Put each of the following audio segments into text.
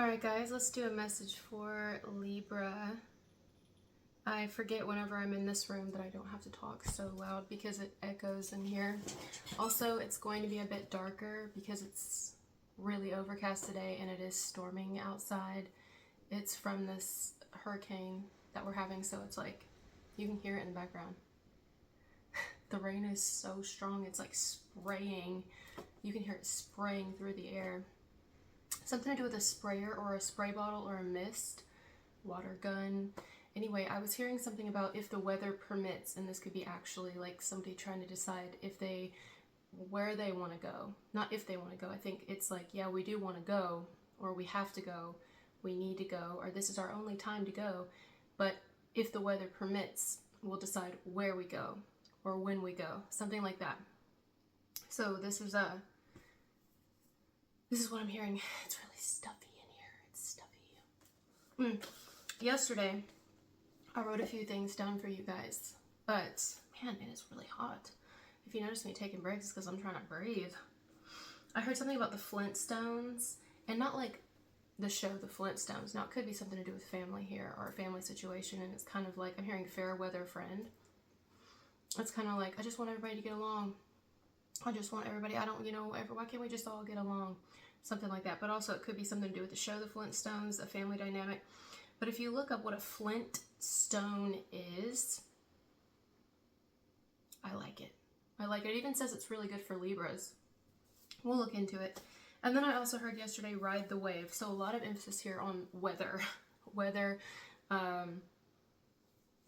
Alright guys, let's do a message for Libra. I forget whenever I'm in this room that I don't have to talk so loud because it echoes in here. Also, it's going to be a bit darker because it's really overcast today and it is storming outside. It's from this hurricane that we're having, so it's like, you can hear it in the background. The rain is so strong, it's like spraying. You can hear it spraying through the air. Something to do with a sprayer or a spray bottle or a mist, water gun. Anyway, I was hearing something about if the weather permits, and this could be actually like somebody trying to decide where they want to go. Not if they want to go. I think it's like, yeah, we do want to go, or we have to go, we need to go, or this is our only time to go. But if the weather permits, we'll decide where we go or when we go, something like that. So this is what I'm hearing. It's really stuffy in here. It's stuffy. Yesterday, I wrote a few things down for you guys, but man, it is really hot. If you notice me taking breaks, it's because I'm trying to breathe. I heard something about the Flintstones, and not like the show The Flintstones. Now, it could be something to do with family here or a family situation, and it's kind of like, I'm hearing fair weather friend. It's kind of like, I just want everybody to get along. I just want everybody, why can't we just all get along? Something like that. But also it could be something to do with the show The Flintstones, a family dynamic. But if you look up what a flint stone is, I like it. I like it. It even says it's really good for Libras. We'll look into it. And then I also heard yesterday, ride the wave. So a lot of emphasis here on weather. Weather,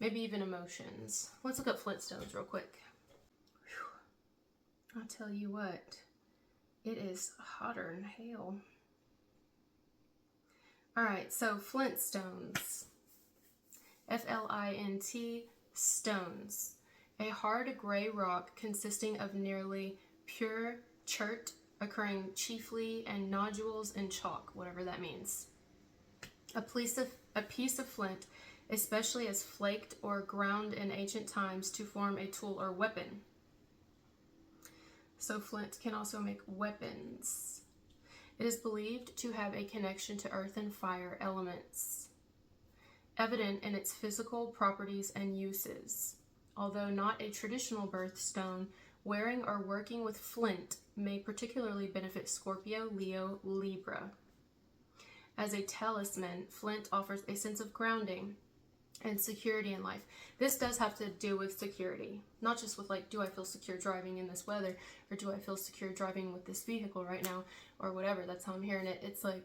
maybe even emotions. Let's look up Flintstones real quick. Whew. I'll tell you what. It is hotter than hell. Alright, so Flintstones. F-L-I-N-T, stones. A hard gray rock consisting of nearly pure chert, occurring chiefly in nodules and chalk, whatever that means. A piece of flint, especially as flaked or ground in ancient times to form a tool or weapon. So flint can also make weapons. It is believed to have a connection to earth and fire elements, evident in its physical properties and uses. Although not a traditional birthstone, wearing or working with flint may particularly benefit Scorpio, Leo, Libra. As a talisman, flint offers a sense of grounding and security in life. This does have to do with security, not just with like, do I feel secure driving in this weather, or do I feel secure driving with this vehicle right now, or whatever. That's how I'm hearing it. It's like,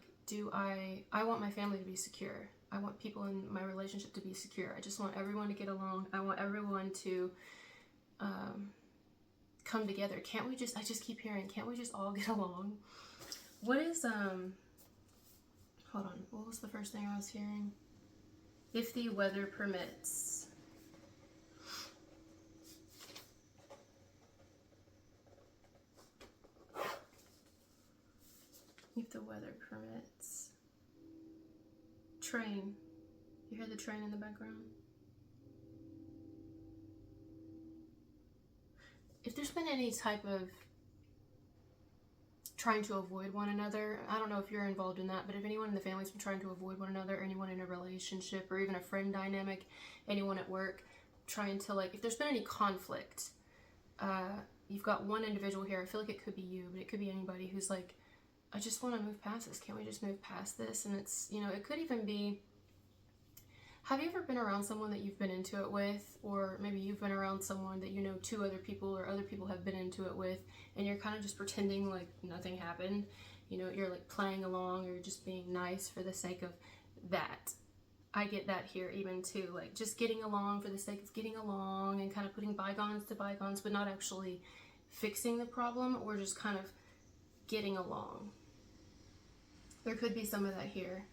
I want my family to be secure. I want people in my relationship to be secure. I just want everyone to get along. I want everyone to come together. Can't we just, I just keep hearing, can't we just all get along? What is, hold on, what was the first thing I was hearing? If the weather permits. If the weather permits. Train. You hear the train in the background? If there's been any type of trying to avoid one another, I don't know if you're involved in that, but if anyone in the family's been trying to avoid one another, or anyone in a relationship, or even a friend dynamic, anyone at work, trying to like, if there's been any conflict, you've got one individual here, I feel like it could be you, but it could be anybody who's like, I just want to move past this. Can't we just move past this? And it's, it could even be, have you ever been around someone that you've been into it with, or maybe you've been around someone that two other people or other people have been into it with, and you're kind of just pretending like nothing happened? You're like playing along, or you're just being nice for the sake of that. I get that here even too, like just getting along for the sake of getting along and kind of putting bygones to bygones, but not actually fixing the problem, or just kind of getting along. There could be some of that here.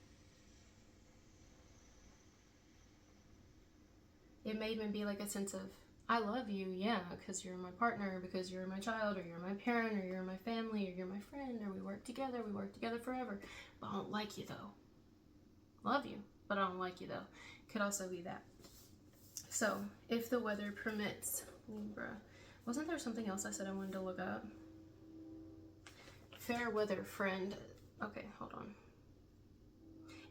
It may even be like a sense of, I love you, yeah, because you're my partner, because you're my child, or you're my parent, or you're my family, or you're my friend, or we work together forever, but I don't like you though. Love you, but I don't like you though. Could also be that. So, if the weather permits, Libra. Wasn't there something else I said I wanted to look up? Fair weather friend. Okay, hold on.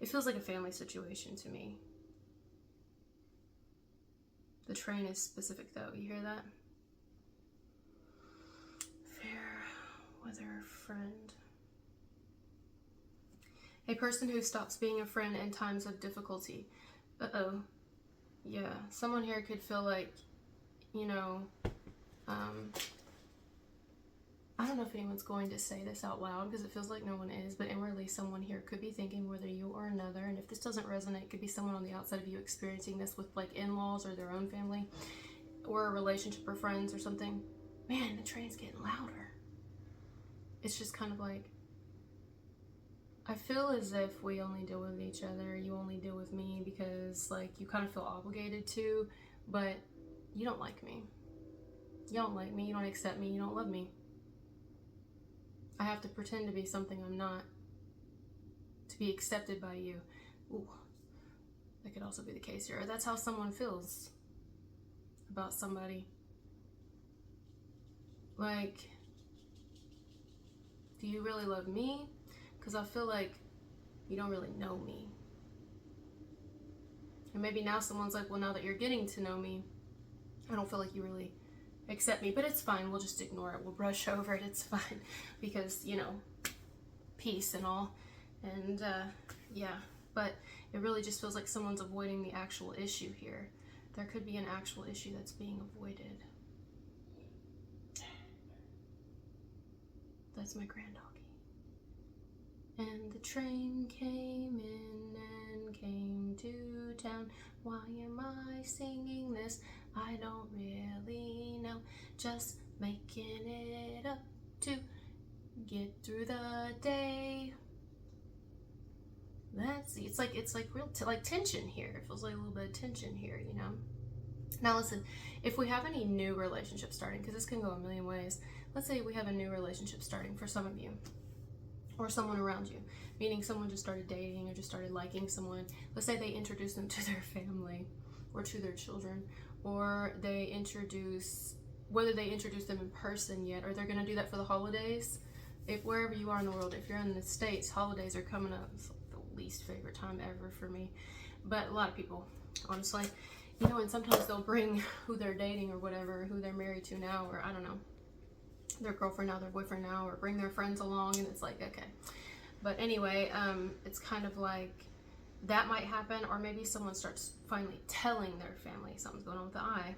It feels like a family situation to me. The train is specific though. You hear that? Fair weather friend. A person who stops being a friend in times of difficulty. Uh-oh. Yeah, someone here could feel like, you know, I don't know if anyone's going to say this out loud because it feels like no one is, but inwardly someone here could be thinking whether you or another, and if this doesn't resonate, it could be someone on the outside of you experiencing this with like in-laws or their own family or a relationship or friends or something. Man, the train's getting louder. It's just kind of like, I feel as if we only deal with each other, you only deal with me because like you kind of feel obligated to, but you don't like me. You don't like me, you don't accept me, you don't love me. I have to pretend to be something I'm not to be accepted by you. Ooh, that could also be the case here. That's how someone feels about somebody. Like, do you really love me? Because I feel like you don't really know me. And maybe now someone's like, well, now that you're getting to know me, I don't feel like you really accept me, but it's fine. We'll just ignore it. We'll brush over it. It's fine because, you know, peace and all. And yeah, but it really just feels like someone's avoiding the actual issue here. There could be an actual issue that's being avoided. That's my grand doggy. And the train came in and came to town. Why am I singing this? I don't really know. Just making it up to get through the day. It's like real like tension here. It feels like a little bit of tension here, you know. Now listen, if we have any new relationship starting, because this can go a million ways. Let's say we have a new relationship starting for some of you, or someone around you, meaning someone just started dating or just started liking someone. Let's say they introduce them to their family or to their children, or they introduce, whether they introduce them in person yet, or they're going to do that for the holidays. If wherever you are in the world, if you're in the States, holidays are coming up. It's like the least favorite time ever for me, but a lot of people, honestly, you know, and sometimes they'll bring who they're dating or whatever, who they're married to now, or I don't know, their girlfriend now, their boyfriend now, or bring their friends along, and it's like, okay. But anyway, it's kind of like that might happen, or maybe someone starts finally telling their family something's going on with the eye.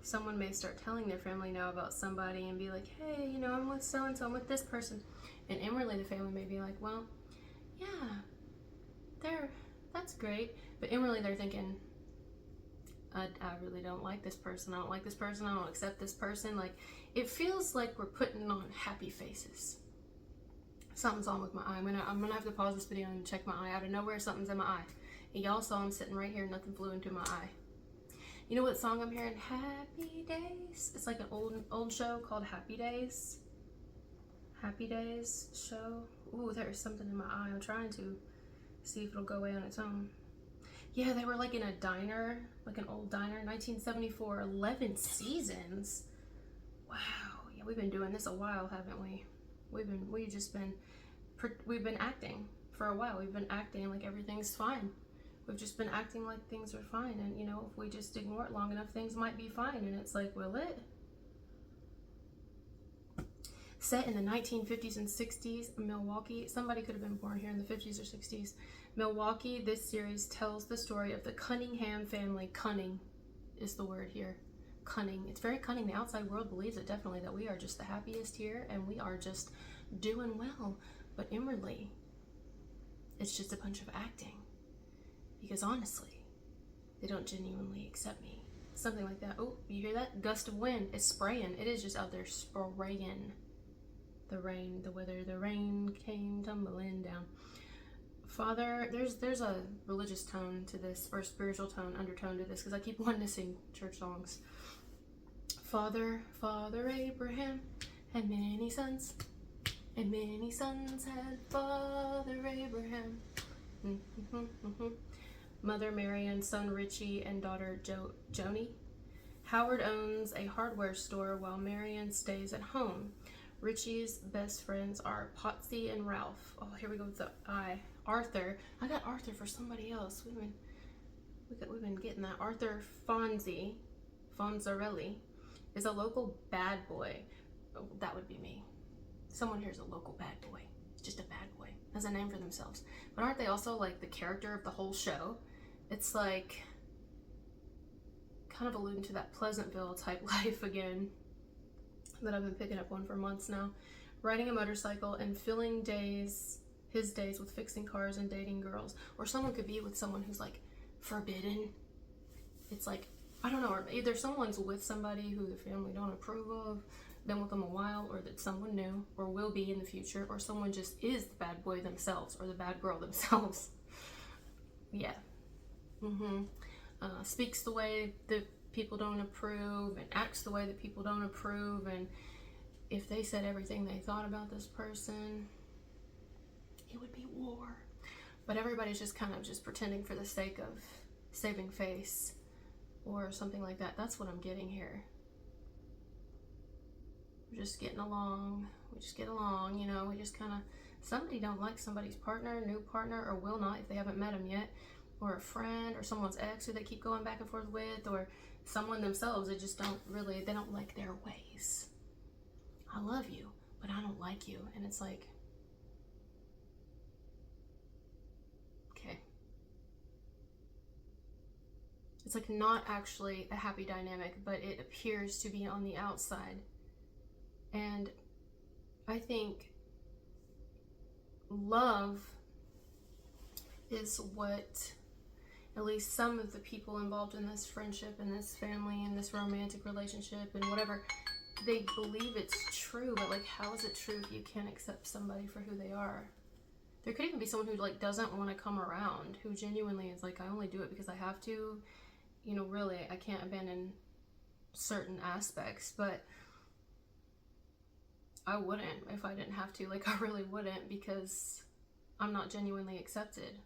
Someone may start telling their family now about somebody and be like, hey, you know, I'm with so-and-so, I'm with this person. And inwardly the family may be like, well, yeah, that's great. But inwardly they're thinking, I really don't like this person. I don't like this person. I don't accept this person. Like, it feels like we're putting on happy faces. Something's on with my eye. I'm gonna have to pause this video and check my eye. Out of nowhere, something's in my eye. And y'all saw I'm sitting right here, nothing flew into my eye. You know what song I'm hearing? Happy Days. It's like an old show called Happy Days. Happy Days show. Ooh, there's something in my eye. I'm trying to see if it'll go away on its own. Yeah, they were like in a diner, like an old diner, 1974, 11 seasons. Wow, yeah, we've been doing this a while, haven't we? We've been acting for a while. We've been acting like everything's fine. We've just been acting like things are fine, and you know, if we just ignore it long enough, things might be fine. And it's like, will it? Set in the 1950s and 60s, Milwaukee. Somebody could have been born here in the 50s or 60s. Milwaukee, this series tells the story of the Cunningham family. Cunning is the word here. Cunning. It's very cunning. The outside world believes it definitely, that we are just the happiest here and we are just doing well. But inwardly, it's just a bunch of acting. Because honestly, they don't genuinely accept me. Something like that. Oh, you hear that? Gust of wind. It's spraying. It is just out there spraying. The rain, the weather, the rain came tumbling down. Father, there's a religious tone to this, or a spiritual tone, undertone to this, because I keep wanting to sing church songs. Father Abraham had many sons, and many sons had Father Abraham. Mother Marion, son Richie, and daughter Joni. Howard owns a hardware store while Marion stays at home. Richie's best friends are Potsy and Ralph. Oh, here we go with the eye. Arthur. I got Arthur for somebody else. We've been getting that. Arthur Fonzarelli is a local bad boy. Oh, that would be me. Someone here is a local bad boy. Just a bad boy. Has a name for themselves. But aren't they also like the character of the whole show? It's like kind of alluding to that Pleasantville type life again that I've been picking up on for months now. Riding a motorcycle and filling his days with fixing cars and dating girls. Or someone could be with someone who's like forbidden. It's like, I don't know, or either someone's with somebody who the family don't approve of, been with them a while, or that someone new or will be in the future, or someone just is the bad boy themselves or the bad girl themselves. Yeah. Speaks the way that people don't approve and acts the way that people don't approve, and if they said everything they thought about this person, it would be war. But everybody's just kind of just pretending for the sake of saving face or something like that. That's what I'm getting here. We're just getting along. We just get along, you know. We just kind of, somebody don't like somebody's partner, new partner, or will not if they haven't met him yet, or a friend, or someone's ex who they keep going back and forth with, or someone themselves. They just don't really, they don't like their ways. I love you, but I don't like you. And it's like, okay. It's like not actually a happy dynamic, but it appears to be on the outside. And I think love is what at least some of the people involved in this friendship and this family and this romantic relationship and whatever, they believe it's true. But like, how is it true if you can't accept somebody for who they are? There could even be someone who like doesn't want to come around, who genuinely is like, I only do it because I have to, you know, really I can't abandon certain aspects, but I wouldn't if I didn't have to. Like, I really wouldn't, because I'm not genuinely accepted,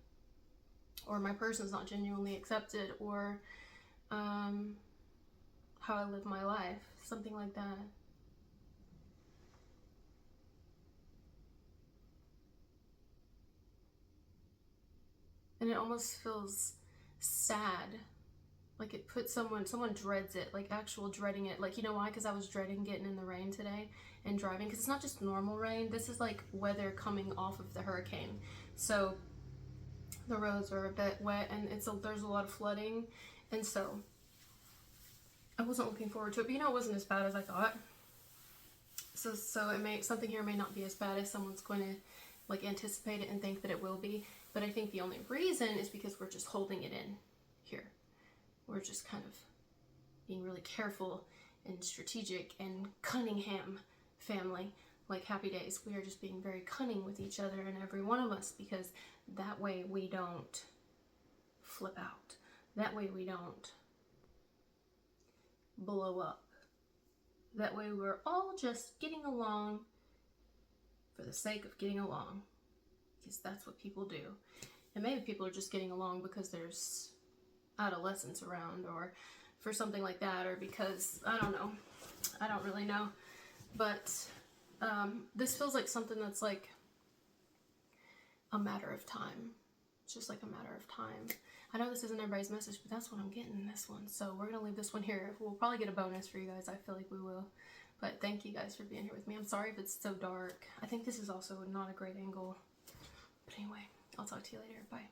or my person's not genuinely accepted, or how I live my life, something like that. And it almost feels sad. Like it puts someone dreads it, like actual dreading it. Like, you know why? Because I was dreading getting in the rain today and driving, because it's not just normal rain. This is like weather coming off of the hurricane. So the roads are a bit wet, and there's a lot of flooding. And so I wasn't looking forward to it, but you know, it wasn't as bad as I thought. So something here may not be as bad as someone's going to like anticipate it and think that it will be. But I think the only reason is because we're just holding it in here. We're just kind of being really careful and strategic and Cunningham family, like Happy Days. We are just being very cunning with each other and every one of us, because that way we don't flip out. That way we don't blow up. That way we're all just getting along for the sake of getting along, because that's what people do. And maybe people are just getting along because there's adolescents around, or for something like that, or because, I don't know. I don't really know. But this feels like something that's like a matter of time. It's just like a matter of time. I know this isn't everybody's message, but that's what I'm getting in this one. So we're going to leave this one here. We'll probably get a bonus for you guys. I feel like we will. But thank you guys for being here with me. I'm sorry if it's so dark. I think this is also not a great angle. But anyway, I'll talk to you later. Bye.